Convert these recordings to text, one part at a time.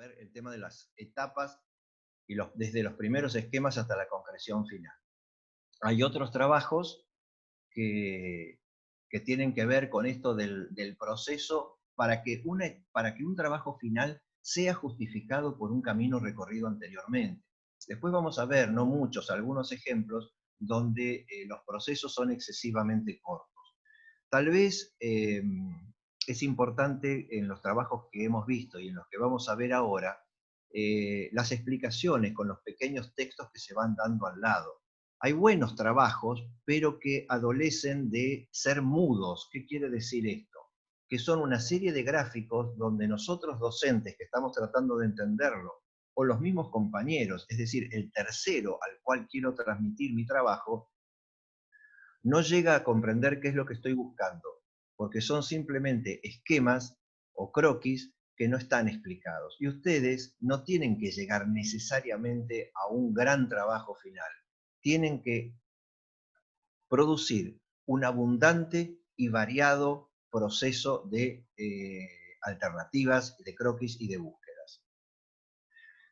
ver el tema de las etapas y desde los primeros esquemas hasta la concreción final. Hay otros trabajos que, que tienen que ver con esto del proceso para que un trabajo final sea justificado por un camino recorrido anteriormente. Después vamos a ver, no muchos, algunos ejemplos donde los procesos son excesivamente cortos. Tal vez es importante en los trabajos que hemos visto y en los que vamos a ver ahora, las explicaciones con los pequeños textos que se van dando al lado. Hay buenos trabajos, pero que adolecen de ser mudos. ¿Qué quiere decir esto? Que son una serie de gráficos donde nosotros docentes que estamos tratando de entenderlo, o los mismos compañeros, es decir, el tercero al cual quiero transmitir mi trabajo, no llega a comprender qué es lo que estoy buscando, porque son simplemente esquemas o croquis que no están explicados. Y ustedes no tienen que llegar necesariamente a un gran trabajo final. Tienen que producir un abundante y variado proceso de alternativas, de croquis y de búsquedas.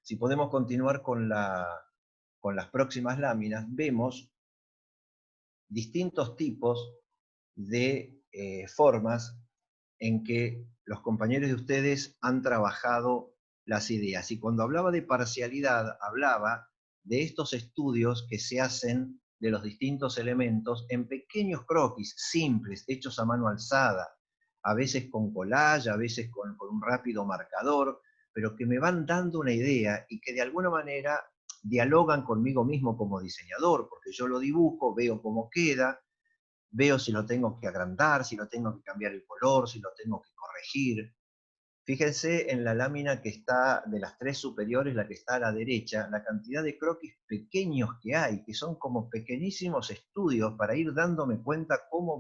Si podemos continuar con las próximas láminas, vemos distintos tipos de formas en que los compañeros de ustedes han trabajado las ideas. Y cuando hablaba de parcialidad, hablaba de estos estudios que se hacen de los distintos elementos en pequeños croquis simples, hechos a mano alzada, a veces con collage, a veces con un rápido marcador, pero que me van dando una idea y que de alguna manera dialogan conmigo mismo como diseñador, porque yo lo dibujo, veo cómo queda, veo si lo tengo que agrandar, si lo tengo que cambiar el color, si lo tengo que corregir. Fíjense en la lámina que está de las tres superiores, la que está a la derecha, la cantidad de croquis pequeños que hay, que son como pequeñísimos estudios para ir dándome cuenta cómo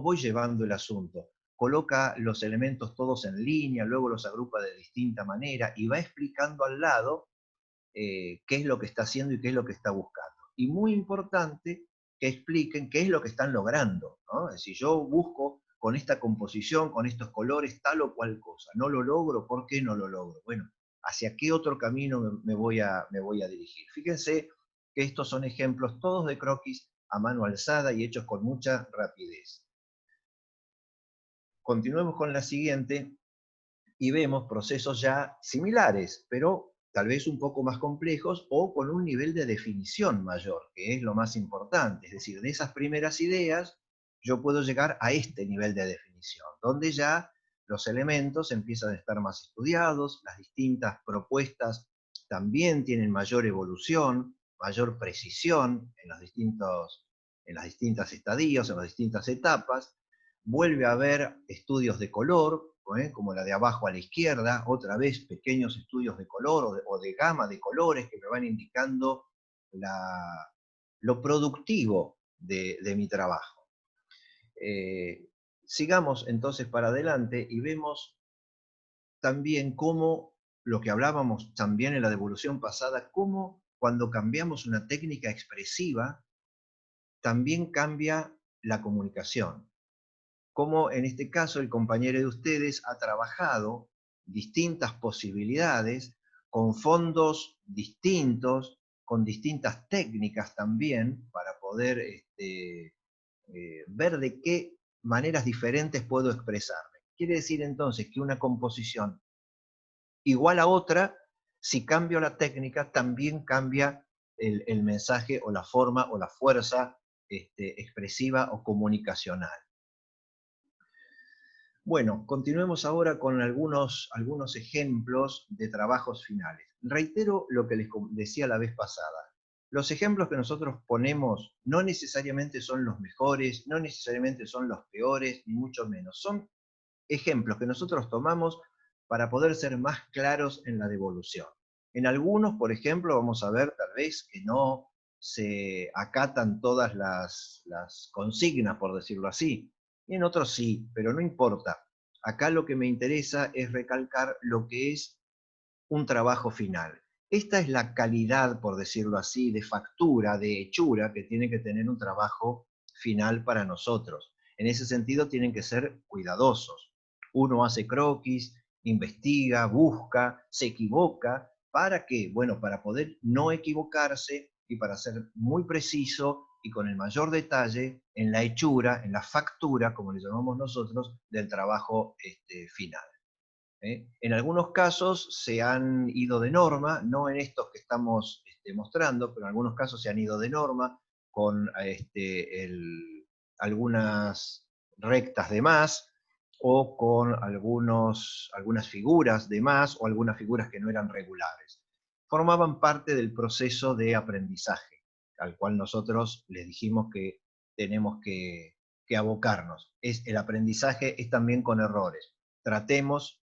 voy llevando el asunto. Coloca los elementos todos en línea, luego los agrupa de distinta manera y va explicando al lado qué es lo que está haciendo y qué es lo que está buscando. Y muy importante que expliquen qué es lo que están logrando, ¿no? Es decir, yo busco con esta composición, con estos colores, tal o cual cosa. No lo logro, ¿por qué no lo logro? Bueno, ¿hacia qué otro camino me voy a dirigir? Fíjense que estos son ejemplos todos de croquis a mano alzada y hechos con mucha rapidez. Continuemos con la siguiente y vemos procesos ya similares, pero tal vez un poco más complejos o con un nivel de definición mayor, que es lo más importante. Es decir, de esas primeras ideas yo puedo llegar a este nivel de definición, donde ya los elementos empiezan a estar más estudiados, las distintas propuestas también tienen mayor evolución, mayor precisión en las distintas estadios, en las distintas etapas. Vuelve a haber estudios de color, como la de abajo a la izquierda, otra vez pequeños estudios de color o de gama de colores que me van indicando lo productivo de mi trabajo. Sigamos entonces para adelante y vemos también cómo, lo que hablábamos también en la devolución pasada, cómo cuando cambiamos una técnica expresiva, también cambia la comunicación. Cómo en este caso el compañero de ustedes ha trabajado distintas posibilidades, con fondos distintos, con distintas técnicas también, para poder ver de qué maneras diferentes puedo expresarme. Quiere decir entonces que una composición igual a otra, si cambio la técnica, también cambia el mensaje o la forma o la fuerza expresiva o comunicacional. Bueno, continuemos ahora con algunos ejemplos de trabajos finales. Reitero lo que les decía la vez pasada. Los ejemplos que nosotros ponemos no necesariamente son los mejores, no necesariamente son los peores, ni mucho menos. Son ejemplos que nosotros tomamos para poder ser más claros en la devolución. En algunos, por ejemplo, vamos a ver tal vez que no se acatan todas las consignas, por decirlo así. Y en otros sí, pero no importa. Acá lo que me interesa es recalcar lo que es un trabajo final. Esta es la calidad, por decirlo así, de factura, de hechura que tiene que tener un trabajo final para nosotros. En ese sentido tienen que ser cuidadosos. Uno hace croquis investiga, busca, se equivoca. ¿Para qué? Bueno, para poder no equivocarse y para ser muy preciso y con el mayor detalle en la hechura, en la factura, como le llamamos nosotros, del trabajo final. En algunos casos se han ido de norma, no en estos que estamos mostrando, pero en algunos casos se han ido de norma con algunas rectas de más, o con algunas figuras de más, o algunas figuras que no eran regulares. Formaban parte del proceso de aprendizaje, al cual nosotros les dijimos que tenemos que abocarnos. El aprendizaje es también con errores. Tratemos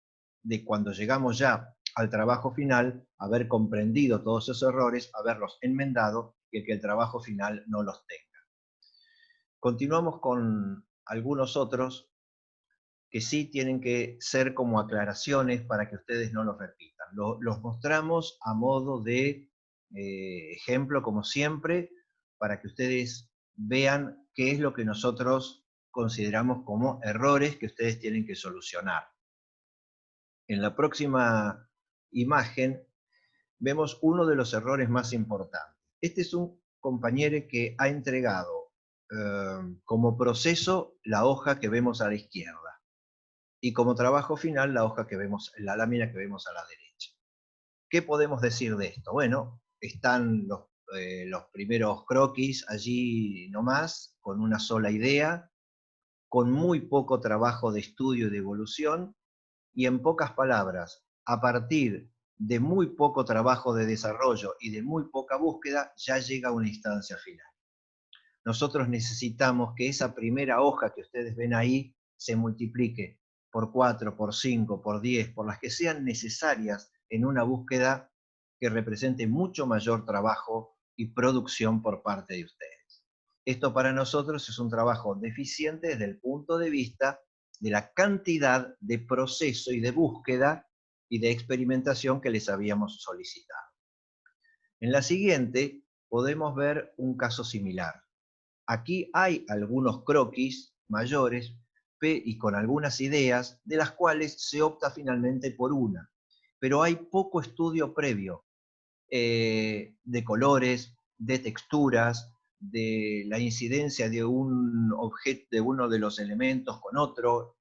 de cuando llegamos ya al trabajo final, haber comprendido todos esos errores, haberlos enmendado y que el trabajo final no los tenga. Continuamos con algunos otros que sí tienen que ser como aclaraciones para que ustedes no los repitan. Los mostramos a modo de ejemplo, como siempre, para que ustedes vean qué es lo que nosotros consideramos como errores que ustedes tienen que solucionar. En la próxima imagen vemos uno de los errores más importantes. Este es un compañero que ha entregado como proceso la hoja que vemos a la izquierda y como trabajo final la hoja que vemos, la lámina que vemos a la derecha. ¿Qué podemos decir de esto? Bueno, están los primeros croquis allí nomás, con una sola idea, con muy poco trabajo de estudio y de evolución, y en pocas palabras, a partir de muy poco trabajo de desarrollo y de muy poca búsqueda, ya llega a una instancia final. Nosotros necesitamos que esa primera hoja que ustedes ven ahí se multiplique por 4, por 5, por 10, por las que sean necesarias en una búsqueda que represente mucho mayor trabajo y producción por parte de ustedes. Esto para nosotros es un trabajo deficiente desde el punto de vista de la cantidad de proceso y de búsqueda y de experimentación que les habíamos solicitado. En la siguiente podemos ver un caso similar. Aquí hay algunos croquis mayores y con algunas ideas de las cuales se opta finalmente por una, pero hay poco estudio previo de colores, de texturas, de la incidencia de un objeto, de uno de los elementos con otro,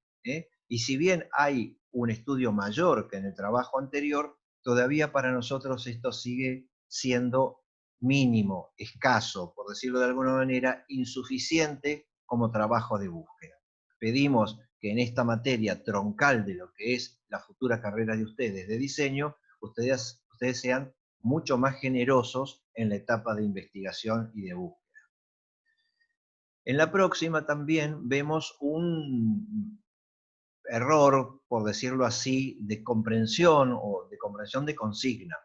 y si bien hay un estudio mayor que en el trabajo anterior, todavía para nosotros esto sigue siendo mínimo, escaso, por decirlo de alguna manera, insuficiente como trabajo de búsqueda. Pedimos que en esta materia troncal de lo que es la futura carrera de ustedes de diseño, ustedes sean mucho más generosos en la etapa de investigación y de búsqueda. En la próxima también vemos un error, por decirlo así, de comprensión o de comprensión de consigna.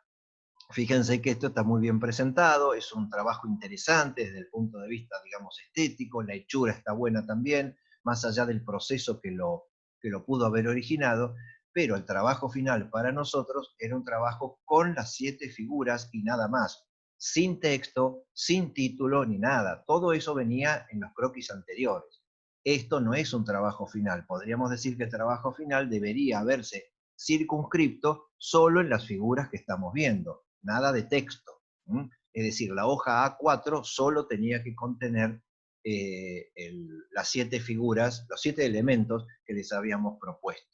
Fíjense que esto está muy bien presentado, es un trabajo interesante desde el punto de vista, digamos, estético, la hechura está buena también, más allá del proceso que lo pudo haber originado, pero el trabajo final para nosotros era un trabajo con las 7 figuras y nada más, sin texto, sin título ni nada. Todo eso venía en los croquis anteriores. Esto no es un trabajo final. Podríamos decir que el trabajo final debería haberse circunscripto solo en las figuras que estamos viendo, nada de texto. Es decir, la hoja A4 solo tenía que contener las 7 figuras, los 7 elementos que les habíamos propuesto.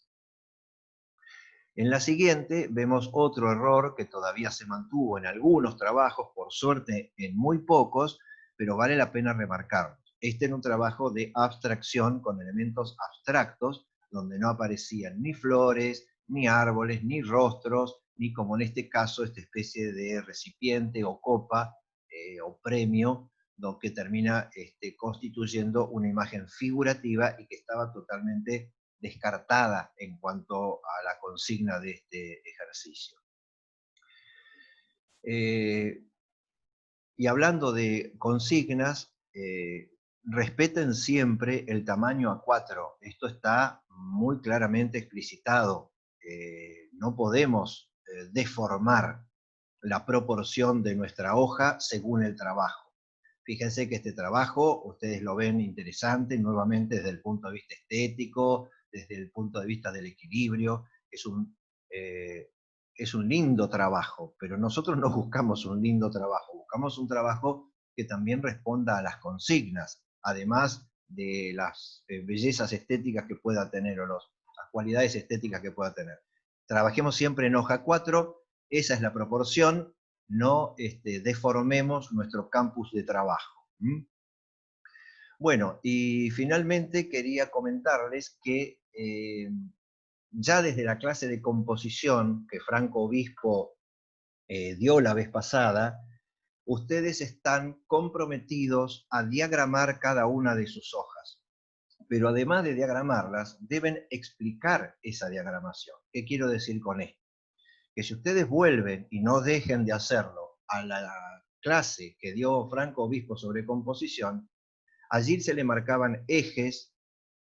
En la siguiente vemos otro error que todavía se mantuvo en algunos trabajos, por suerte en muy pocos, pero vale la pena remarcarlo. Este era un trabajo de abstracción con elementos abstractos, donde no aparecían ni flores, ni árboles, ni rostros, ni como en este caso esta especie de recipiente o copa o premio, que termina constituyendo una imagen figurativa y que estaba totalmente descartada en cuanto a la consigna de este ejercicio. Y hablando de consignas, respeten siempre el tamaño A4. Esto está muy claramente explicitado. No podemos deformar la proporción de nuestra hoja según el trabajo. Fíjense que este trabajo, ustedes lo ven interesante nuevamente desde el punto de vista estético, desde el punto de vista del equilibrio, es un lindo trabajo, pero nosotros no buscamos un lindo trabajo, buscamos un trabajo que también responda a las consignas, además de las bellezas estéticas que pueda tener o las cualidades estéticas que pueda tener. Trabajemos siempre en hoja 4, esa es la proporción, no deformemos nuestro campus de trabajo. Bueno, y finalmente quería comentarles que ya desde la clase de composición que Franco Obispo dio la vez pasada, ustedes están comprometidos a diagramar cada una de sus hojas. Pero además de diagramarlas, deben explicar esa diagramación. ¿Qué quiero decir con esto? Que si ustedes vuelven y no dejen de hacerlo a la clase que dio Franco Obispo sobre composición, allí se le marcaban ejes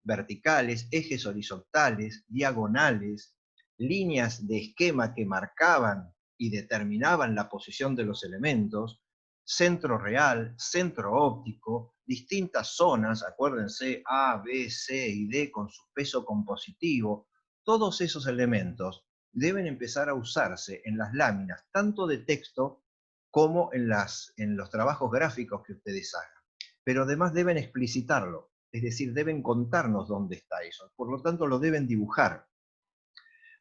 verticales, ejes horizontales, diagonales, líneas de esquema que marcaban y determinaban la posición de los elementos, centro real, centro óptico, distintas zonas, acuérdense, A, B, C y D con su peso compositivo, todos esos elementos deben empezar a usarse en las láminas, tanto de texto como en los trabajos gráficos que ustedes hagan. Pero además deben explicitarlo, es decir, deben contarnos dónde está eso, por lo tanto lo deben dibujar.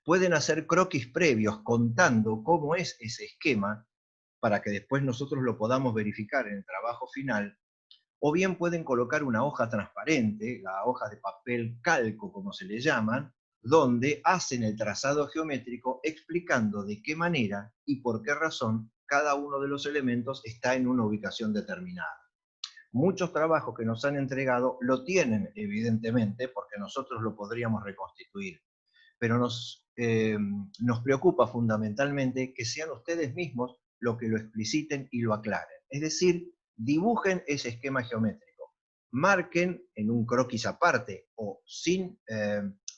Pueden hacer croquis previos contando cómo es ese esquema, para que después nosotros lo podamos verificar en el trabajo final, o bien pueden colocar una hoja transparente, la hoja de papel calco como se le llaman, donde hacen el trazado geométrico explicando de qué manera y por qué razón cada uno de los elementos está en una ubicación determinada. Muchos trabajos que nos han entregado lo tienen, evidentemente, porque nosotros lo podríamos reconstituir, pero nos preocupa fundamentalmente que sean ustedes mismos los que lo expliciten y lo aclaren. Es decir, dibujen ese esquema geométrico, marquen en un croquis aparte o sin,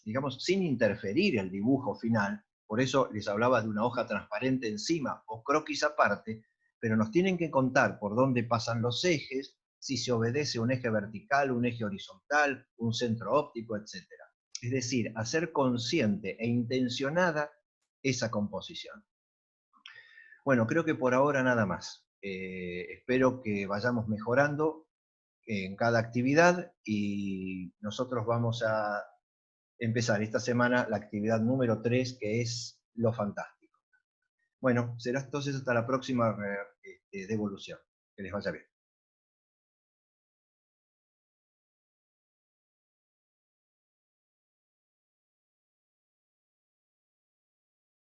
digamos, sin interferir el dibujo final, por eso les hablaba de una hoja transparente encima o croquis aparte, pero nos tienen que contar por dónde pasan los ejes, si se obedece un eje vertical, un eje horizontal, un centro óptico, etc. Es decir, hacer consciente e intencionada esa composición. Bueno, creo que por ahora nada más. Espero que vayamos mejorando en cada actividad y nosotros vamos a empezar esta semana la actividad número 3, que es lo fantástico. Bueno, será entonces hasta la próxima devolución. Que les vaya bien.